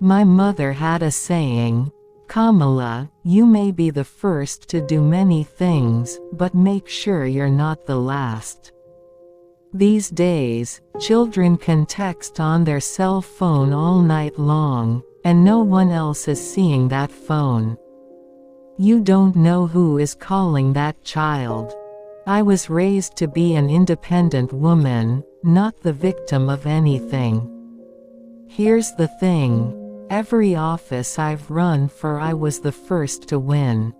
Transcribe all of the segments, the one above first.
My mother had a saying, "Kamala, you may be the first to do many things, but make sure you're not the last." These days, children can text on their cell phone all night long, and no one else is seeing that phone. You don't know who is calling that child. I was raised to be an independent woman, not the victim of anything. Here's the thing. Every office I've run for, I was the first to win.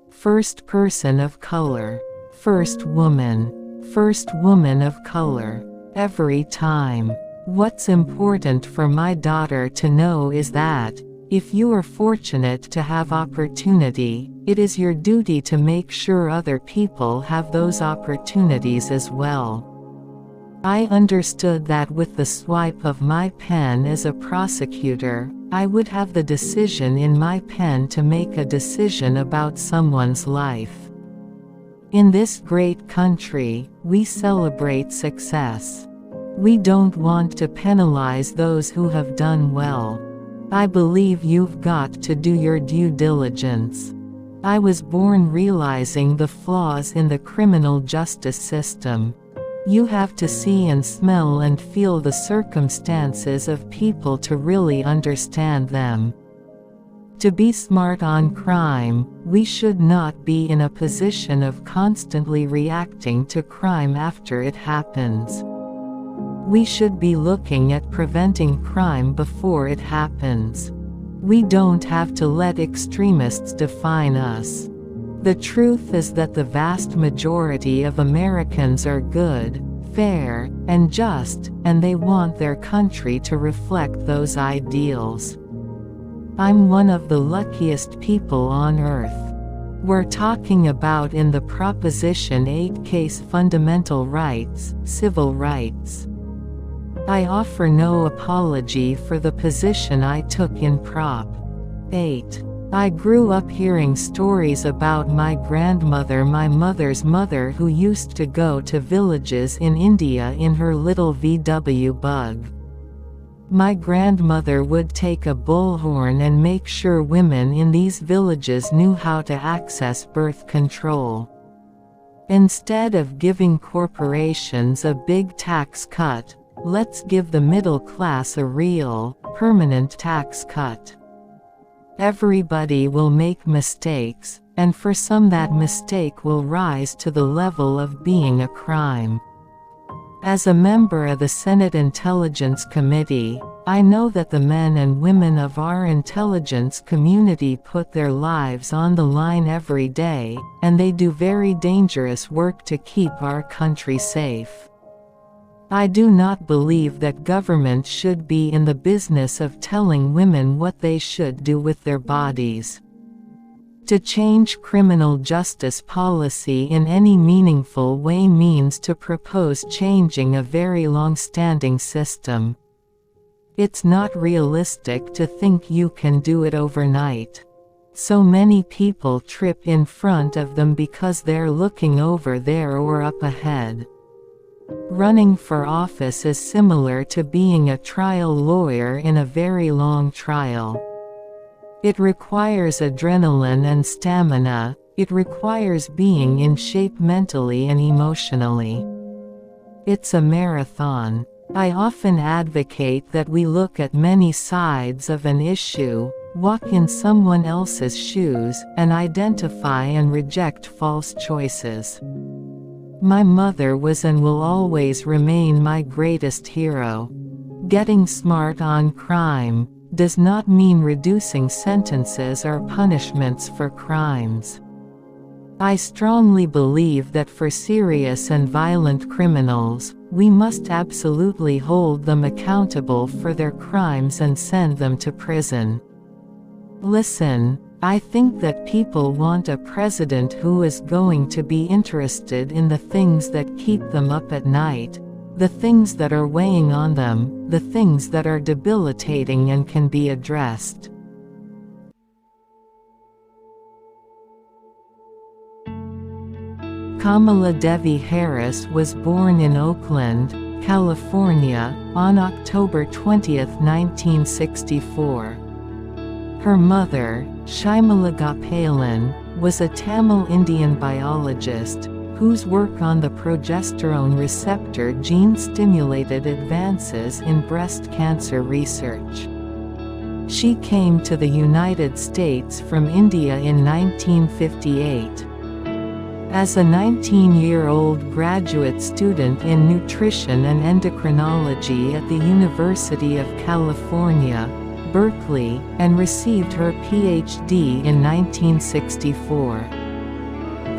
First person of color. First woman of color. Every time. What's important for my daughter to know is that, if you are fortunate to have opportunity, it is your duty to make sure other people have those opportunities as well. I understood that with the swipe of my pen as a prosecutor, I would have the decision in my pen to make a decision about someone's life. In this great country, we celebrate success. We don't want to penalize those who have done well. I believe you've got to do your due diligence. I was born realizing the flaws in the criminal justice system. You have to see and smell and feel the circumstances of people to really understand them. To be smart on crime, we should not be in a position of constantly reacting to crime after it happens. We should be looking at preventing crime before it happens. We don't have to let extremists define us. The truth is that the vast majority of Americans are good, fair, and just, and they want their country to reflect those ideals. I'm one of the luckiest people on earth. We're talking about in the Proposition 8 case fundamental rights, civil rights. I offer no apology for the position I took in Prop. 8. I grew up hearing stories about my grandmother, my mother's mother, who used to go to villages in India in her little VW bug. My grandmother would take a bullhorn and make sure women in these villages knew how to access birth control. Instead of giving corporations a big tax cut, let's give the middle class a real, permanent tax cut. Everybody will make mistakes, and for some that mistake will rise to the level of being a crime. As a member of the Senate Intelligence Committee, I know that the men and women of our intelligence community put their lives on the line every day, and they do very dangerous work to keep our country safe. I do not believe that government should be in the business of telling women what they should do with their bodies. To change criminal justice policy in any meaningful way means to propose changing a very long-standing system. It's not realistic to think you can do it overnight. So many people trip in front of them because they're looking over there or up ahead. Running for office is similar to being a trial lawyer in a very long trial. It requires adrenaline and stamina, it requires being in shape mentally and emotionally. It's a marathon. I often advocate that we look at many sides of an issue, walk in someone else's shoes, and identify and reject false choices. My mother was and will always remain my greatest hero. Getting smart on crime does not mean reducing sentences or punishments for crimes. I strongly believe that for serious and violent criminals, we must absolutely hold them accountable for their crimes and send them to prison. Listen, I think that people want a president who is going to be interested in the things that keep them up at night, the things that are weighing on them, the things that are debilitating and can be addressed. Kamala Devi Harris was born in Oakland, California, on October 20, 1964. Her mother, Shyamala Gopalan, was a Tamil Indian biologist, whose work on the progesterone receptor gene stimulated advances in breast cancer research. She came to the United States from India in 1958. As a 19-year-old graduate student in nutrition and endocrinology at the University of California, Berkeley, and received her Ph.D. in 1964.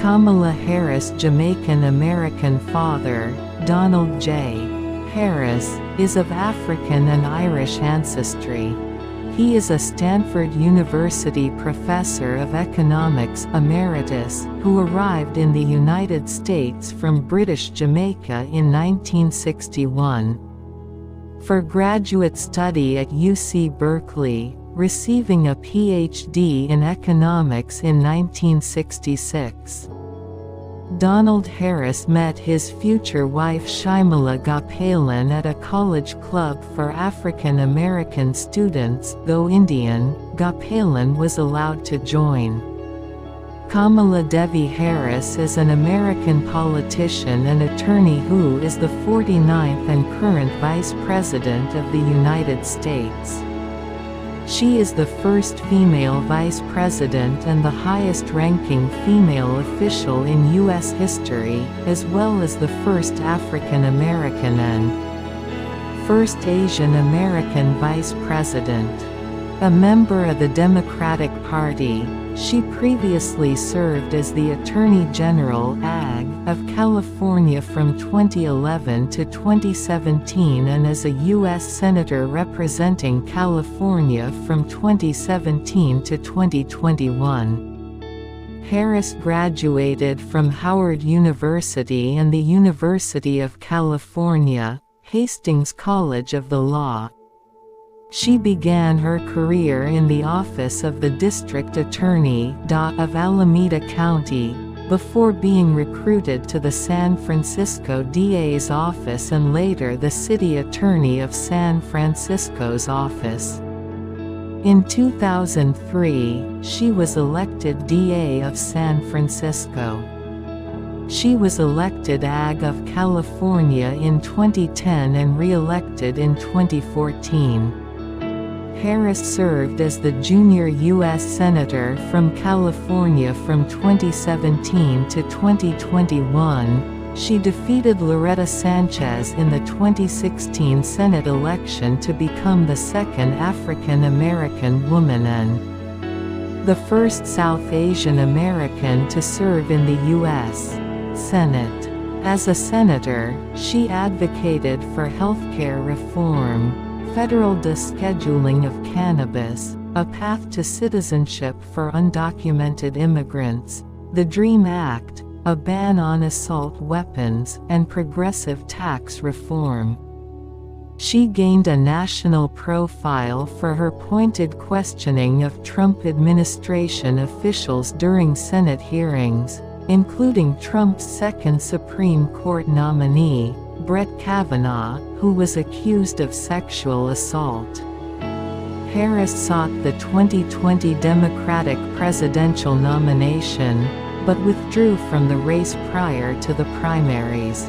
Kamala Harris' Jamaican-American father, Donald J. Harris, is of African and Irish ancestry. He is a Stanford University professor of economics emeritus, who arrived in the United States from British Jamaica in 1961. For graduate study at UC Berkeley, receiving a Ph.D. in economics in 1966. Donald Harris met his future wife Shyamala Gopalan at a college club for African American students. Though Indian, Gopalan was allowed to join. Kamala Devi Harris is an American politician and attorney who is the 49th and current Vice President of the United States. She is the first female vice president and the highest-ranking female official in U.S. history, as well as the first African American and first Asian American vice president. A member of the Democratic Party, she previously served as the Attorney General (AG) of California from 2011 to 2017 and as a U.S. Senator representing California from 2017 to 2021. Harris graduated from Howard University and the University of California, Hastings College of the Law. She began her career in the office of the District Attorney of Alameda County, before being recruited to the San Francisco DA's office and later the City Attorney of San Francisco's office. In 2003, she was elected DA of San Francisco. She was elected AG of California in 2010 and re-elected in 2014. Harris served as the junior U.S. Senator from California from 2017 to 2021. She defeated Loretta Sanchez in the 2016 Senate election to become the second African American woman and the first South Asian American to serve in the U.S. Senate. As a senator, she advocated for healthcare reform, federal descheduling of cannabis, a path to citizenship for undocumented immigrants, the DREAM Act, a ban on assault weapons, and progressive tax reform. She gained a national profile for her pointed questioning of Trump administration officials during Senate hearings, including Trump's second Supreme Court nominee, Brett Kavanaugh, who was accused of sexual assault. Harris sought the 2020 Democratic presidential nomination, but withdrew from the race prior to the primaries.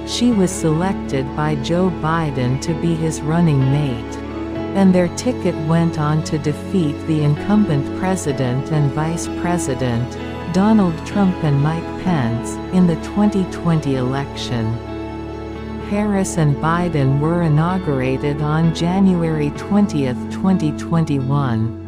She was selected by Joe Biden to be his running mate, and their ticket went on to defeat the incumbent president and vice president, Donald Trump and Mike Pence, in the 2020 election. Harris and Biden were inaugurated on January 20, 2021.